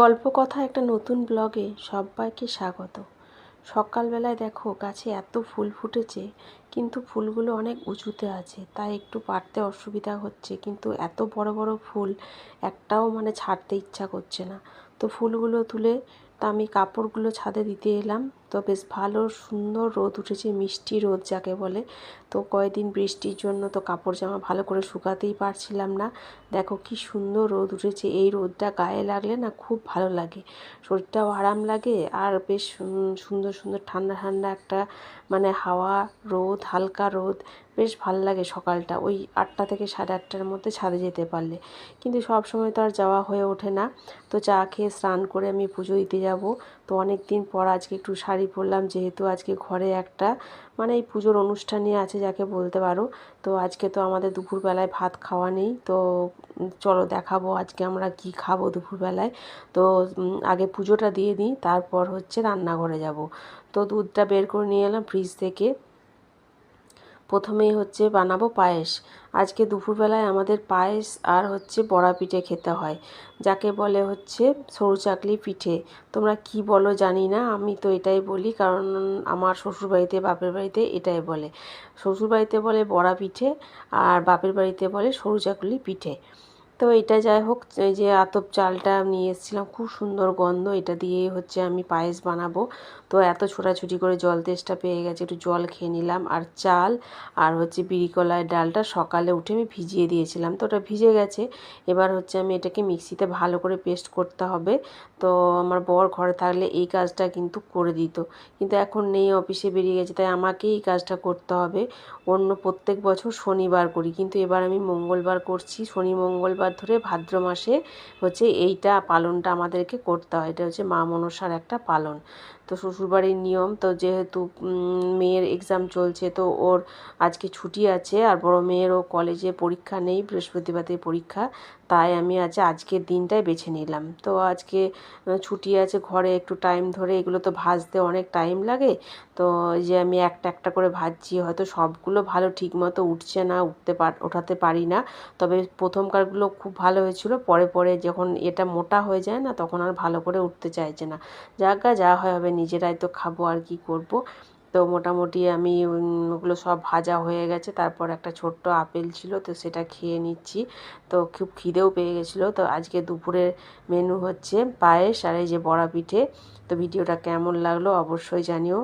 গল্প কথা একটা নতুন ব্লগে সবাইকে স্বাগত। সকালবেলায় দেখো গাছে এত ফুল ফুটেছে, কিন্তু ফুলগুলো অনেক উঁচুতে আছে, তাই একটু পারতে অসুবিধা হচ্ছে। কিন্তু এত বড় বড় ফুল একটাও ছাড়তে ইচ্ছা করছে না। তো ফুলগুলো তুলে আমি কাপড়গুলো ছাদে দিতে এলাম। তো বেশ ভালো সুন্দর রোদ উঠেছে, মিষ্টি রোদ যাকে বলে। তো কয়েকদিন বৃষ্টির জন্য তো কাপড় জামা ভালো করে শুকাতেই পারছিলাম না। দেখো কি সুন্দর রোদ উঠেছে, এই রোদটা গায়ে লাগলে না খুব ভালো লাগে, শরীরটাও আরাম লাগে। আর বেশ সুন্দর সুন্দর ঠান্ডা ঠান্ডা একটা হাওয়া, রোদ, হালকা রোদ, বেশ ভালো লাগে সকালটা। ওই 8টা থেকে 8:30টার মধ্যে ছাদে যেতে পারলে। কিন্তু সব সময় তো আর যাওয়া হয়ে ওঠে না। তো চা খেয়ে স্নান করে আমি পুজো দিতে যাব। তো অনেক দিন পর আজকে একটু শাড়ি পরলাম, যেহেতু আজকে ঘরে একটা এই পুজোর অনুষ্ঠানই আছে যাকে বলতে পারো। তো আজকে তো আমাদের দুপুরবেলায় ভাত খাওয়া নেই। তো চলো দেখাবো আজকে আমরা কি খাবো দুপুরবেলায়। তো আগে পুজোটা দিয়ে নিই, তারপর রান্নাঘরে যাব। তো দুধটা বের করে নিয়ে এলাম ফ্রিজ থেকে। প্রথমেই বানাবো পায়েস। আজকে দুপুরবেলায় আমাদের পায়েস আর বড়া পিঠে খেতে হয়, যাকে বলে সরু চাকলি পিঠে। তোমরা কি বলো জানি না, আমি তো এটাই বলি, কারণ আমার শ্বশুরবাড়িতে বাপের বাড়িতে এটাই বলে। শ্বশুরবাড়িতে বলে বড়া পিঠে, আর বাপের বাড়িতে বলে সরু চাকলি পিঠে। তো এটা যাই হোক, এই যে আতপ চালটা নিয়ে এসেছিলাম, খুব সুন্দর গন্ধ, এটা দিয়েই আমি পায়েস বানাবো। তো এত ছোটাছুটি করে জল তেষ্টা পেয়ে গেছে, একটু জল খেয়ে নিলাম। আর চাল আর বিরি কলার ডালটা সকালে উঠে আমি ভিজিয়ে দিয়েছিলাম, তো ওটা ভিজে গেছে। এবার আমি এটাকে মিক্সিতে ভালো করে পেস্ট করতে হবে। তো আমার বর ঘরে থাকলে এই কাজটা কিন্তু করে দিত, কিন্তু এখন নেই, অফিসে বেরিয়ে গেছে, তাই আমাকেই এই কাজটা করতে হবে। অন্য প্রত্যেক বছর শনিবার করি, কিন্তু এবার আমি মঙ্গলবার করছি। শনি মঙ্গলবার ধরে ভাদ্র মাসে এইটা পালনটা আমাদেরকে করতে হয়। এটা মা মনসার একটা পালন। তো শ্বশুরবাড়ির নিয়ম। তো যেহেতু মেয়ের এক্সাম চলছে, তো ওর আজকে ছুটি আছে, আর বড় মেয়েরও কলেজে পরীক্ষা নেই, বৃহস্পতিবার পরীক্ষা, তাই আমি আজকের দিনটাই বেছে নিলাম। তো আজকে ছুটি আছে, ঘরে একটু টাইম ধরে, এগুলো তো ভাজতে অনেক টাইম লাগে। তো এই যে আমি একটা একটা করে ভাজছি, হয়তো সবগুলো ভালো ঠিক মতো উঠছে না, ওঠাতে পারি না। তবে প্রথমকারগুলো খুব ভালো হয়েছিল, পরে পরে যখন এটা মোটা হয়ে যায় না, তখন আর ভালো করে উঠতে চাইছে না। যাক যা হয় হবে, নিজেরাই তো খাবো, আর কি করব। তো মোটামুটি আমি ওগুলো সব ভাজা হয়ে গেছে। তারপর একটা ছোট্ট আপেল ছিল, তো সেটা খেয়ে নিচ্ছি। তো খুব খিদেও পেয়ে গেছিলো। তো আজকে দুপুরের মেনু পায়েস আর এই যে বড়া পিঠে। তো ভিডিওটা কেমন লাগলো অবশ্যই জানিও।